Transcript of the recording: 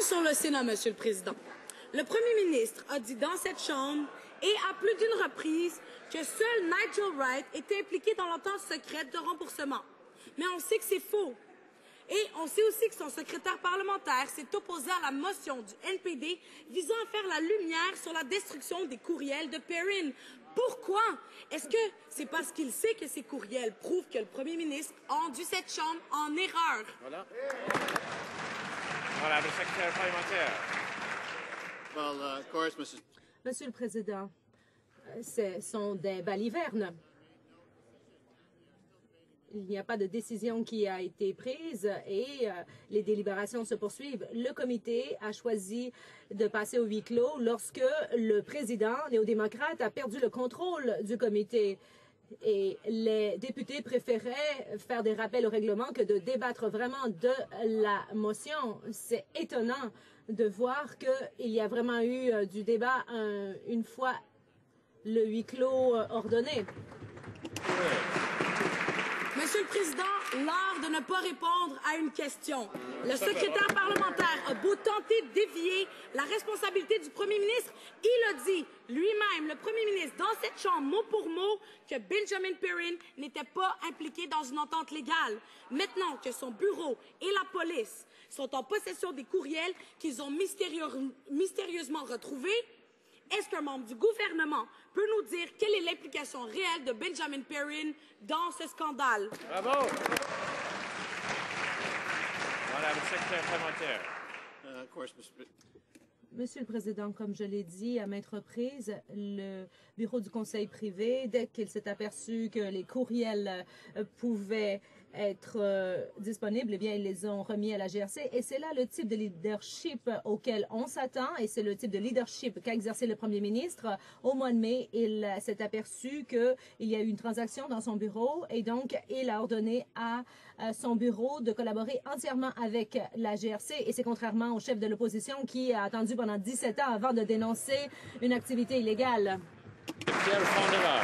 sur le Sénat, Monsieur le Président. Le Premier ministre a dit dans cette Chambre et à plus d'une reprise que seul Nigel Wright était impliqué dans l'entente secrète de remboursement. Mais on sait que c'est faux. Et on sait aussi que son secrétaire parlementaire s'est opposé à la motion du NPD visant à faire la lumière sur la destruction des courriels de Perrin. Pourquoi? Est-ce que c'est parce qu'il sait que ces courriels prouvent que le Premier ministre a rendu cette Chambre en erreur? Voilà. Voilà, le secrétaire parlementaire. Well, of course, Monsieur le Président, ce sont des balivernes. Il n'y a pas de décision qui a été prise et les délibérations se poursuivent. Le comité a choisi de passer au huis clos lorsque le président néo-démocrate a perdu le contrôle du comité. Et les députés préféraient faire des rappels au règlement que de débattre vraiment de la motion. C'est étonnant de voir qu'il y a vraiment eu du débat une fois le huis clos ordonné. Monsieur le Président, l'art de ne pas répondre à une question. Le secrétaire parlementaire a beau tenter de dévier la responsabilité du Premier ministre, il a dit lui-même, le Premier ministre, dans cette Chambre, mot pour mot, que Benjamin Perrin n'était pas impliqué dans une entente légale. Maintenant que son bureau et la police sont en possession des courriels qu'ils ont mystérieusement retrouvés, est-ce qu'un membre du gouvernement peut nous dire quelle est l'implication réelle de Benjamin Perrin dans ce scandale? Bravo! Voilà, le secrétaire parlementaire. of course, Monsieur le Président, comme je l'ai dit à maintes reprises, le bureau du Conseil privé, dès qu'il s'est aperçu que les courriels pouvaient être disponibles, eh bien, ils les ont remis à la GRC. Et c'est là le type de leadership auquel on s'attend et c'est le type de leadership qu'a exercé le Premier ministre. Au mois de mai, il s'est aperçu qu'il y a eu une transaction dans son bureau et donc il a ordonné à son bureau de collaborer entièrement avec la GRC. Et c'est contrairement au chef de l'opposition qui a attendu pendant 17 ans avant de dénoncer une activité illégale. Pierre Fondera.